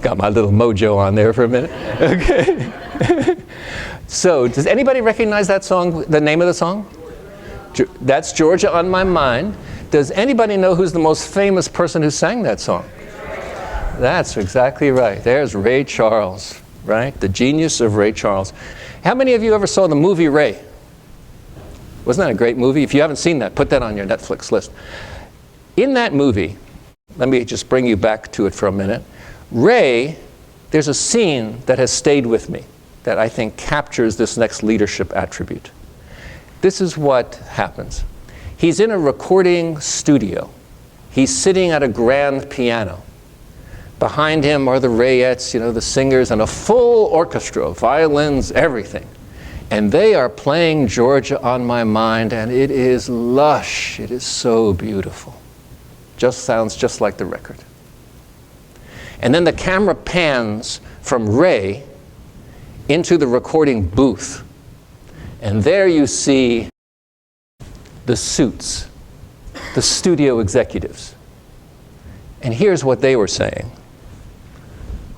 Got my little mojo on there for a minute. Okay. So, does anybody recognize that song, the name of the song? That's Georgia on My Mind. Does anybody know who's the most famous person who sang that song? That's exactly right. There's Ray Charles, right? The genius of Ray Charles. How many of you ever saw the movie Ray? Wasn't that a great movie? If you haven't seen that, put that on your Netflix list. In that movie, let me just bring you back to it for a minute. Ray, there's a scene that has stayed with me that I think captures this next leadership attribute. This is what happens. He's in a recording studio. He's sitting at a grand piano. Behind him are the Rayettes, you know, the singers, and a full orchestra, violins, everything. And they are playing Georgia on My Mind, and it is lush. It is so beautiful. Just sounds just like the record. And then the camera pans from Ray into the recording booth. And there you see the suits, the studio executives. And here's what they were saying.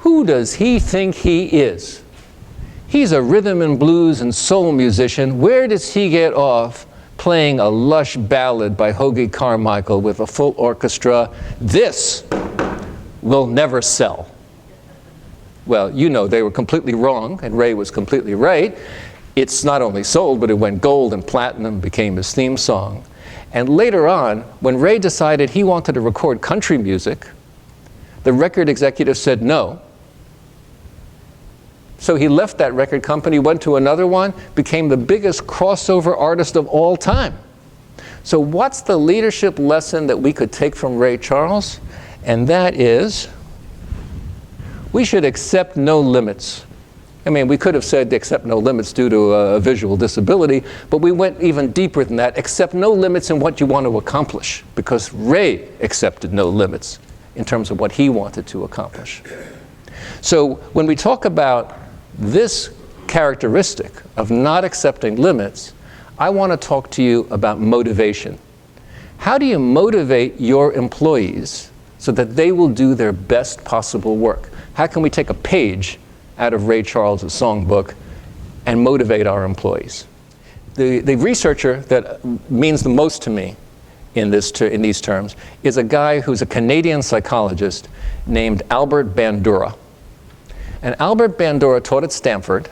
Who does he think he is? He's a rhythm and blues and soul musician. Where does he get off playing a lush ballad by Hoagy Carmichael with a full orchestra? This will never sell. Well, you know they were completely wrong, and Ray was completely right. It's not only sold, but it went gold and platinum, became his theme song. And later on, when Ray decided he wanted to record country music, the record executive said no. So he left that record company, went to another one, became the biggest crossover artist of all time. So what's the leadership lesson that we could take from Ray Charles? And that is, we should accept no limits. I mean, we could have said accept no limits due to a visual disability, but we went even deeper than that. Accept no limits in what you want to accomplish, because Ray accepted no limits in terms of what he wanted to accomplish. So when we talk about this characteristic of not accepting limits, I want to talk to you about motivation. How do you motivate your employees so that they will do their best possible work? How can we take a page out of Ray Charles' songbook and motivate our employees? The researcher that means the most to me in these terms is a guy who's a Canadian psychologist named Albert Bandura. And Albert Bandura taught at Stanford,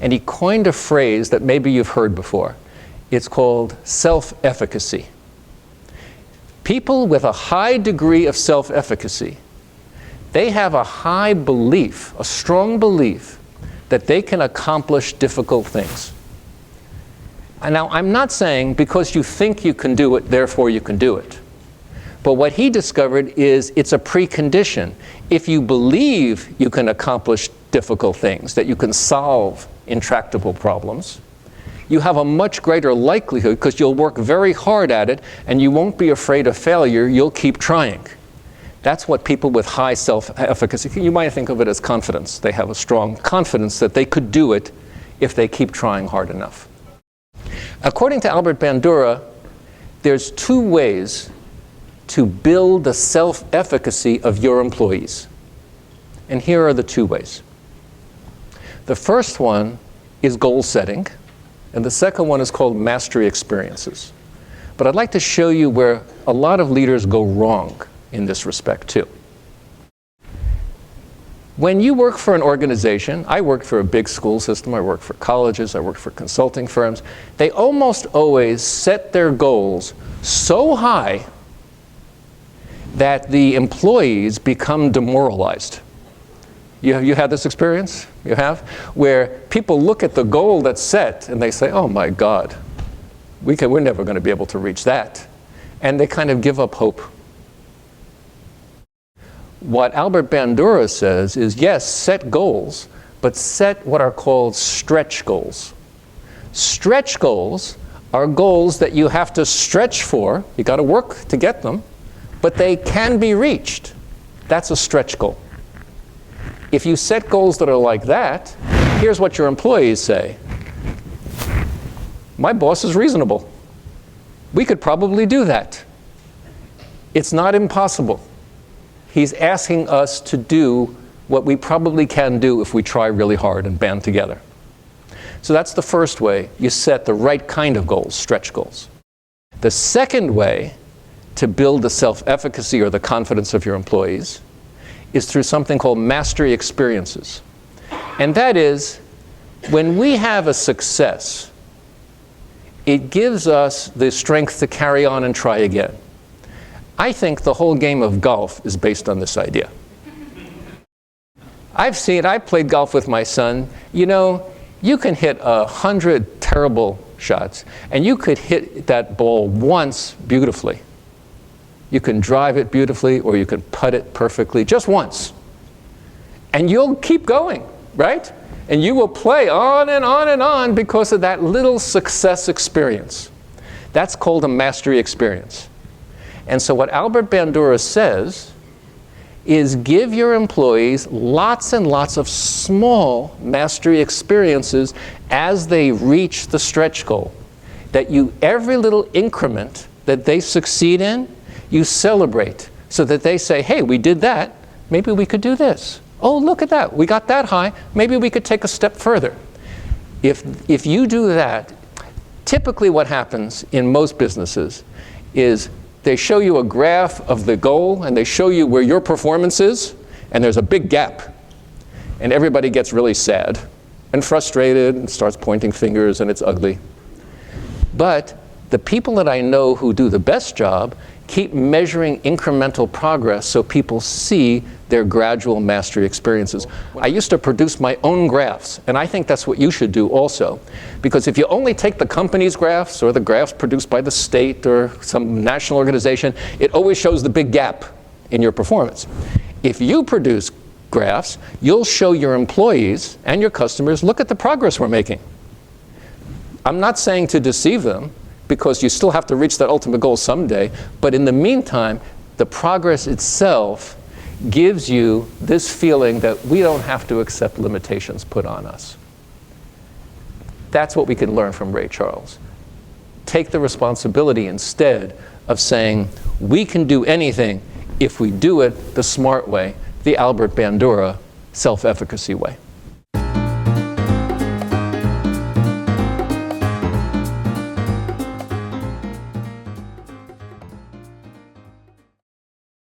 and he coined a phrase that maybe you've heard before. It's called self-efficacy. People with a high degree of self-efficacy, they have a high belief, a strong belief, that they can accomplish difficult things. And now, I'm not saying because you think you can do it, therefore you can do it. But what he discovered is it's a precondition. If you believe you can accomplish difficult things, that you can solve intractable problems, you have a much greater likelihood, because you'll work very hard at it and you won't be afraid of failure, you'll keep trying. That's what people with high self-efficacy, you might think of it as confidence. They have a strong confidence that they could do it if they keep trying hard enough. According to Albert Bandura, there's two ways to build the self-efficacy of your employees. And here are the two ways. The first one is goal setting, and the second one is called mastery experiences. But I'd like to show you where a lot of leaders go wrong in this respect too. When you work for an organization, I worked for a big school system, I worked for colleges, I worked for consulting firms, they almost always set their goals so high that the employees become demoralized. You had this experience? You have? Where people look at the goal that's set and they say, oh my God, we're never going to be able to reach that. And they kind of give up hope. What Albert Bandura says is, yes, set goals, but set what are called stretch goals. Stretch goals are goals that you have to stretch for. You got to work to get them, but they can be reached. That's a stretch goal. If you set goals that are like that, here's what your employees say. My boss is reasonable. We could probably do that. It's not impossible. He's asking us to do what we probably can do if we try really hard and band together. So that's the first way you set the right kind of goals, stretch goals. The second way to build the self-efficacy or the confidence of your employees is through something called mastery experiences. And that is, when we have a success, it gives us the strength to carry on and try again. I think the whole game of golf is based on this idea. I played golf with my son. You know, you can hit 100 terrible shots, and you could hit that ball once beautifully. You can drive it beautifully, or you can putt it perfectly, just once. And you'll keep going, right? And you will play on and on and on because of that little success experience. That's called a mastery experience. And so what Albert Bandura says is give your employees lots and lots of small mastery experiences as they reach the stretch goal. That every little increment that they succeed in, you celebrate, so that they say, hey, we did that, maybe we could do this. Oh, look at that, we got that high, maybe we could take a step further. If you do that, typically what happens in most businesses is they show you a graph of the goal, and they show you where your performance is, and there's a big gap. And everybody gets really sad and frustrated and starts pointing fingers, and it's ugly. But the people that I know who do the best job keep measuring incremental progress so people see their gradual mastery experiences. I used to produce my own graphs, and I think that's what you should do also. Because if you only take the company's graphs or the graphs produced by the state or some national organization, it always shows the big gap in your performance. If you produce graphs, you'll show your employees and your customers, look at the progress we're making. I'm not saying to deceive them, because you still have to reach that ultimate goal someday, but in the meantime, the progress itself gives you this feeling that we don't have to accept limitations put on us. That's what we can learn from Ray Charles. Take the responsibility instead of saying, we can do anything if we do it the smart way, the Albert Bandura self-efficacy way.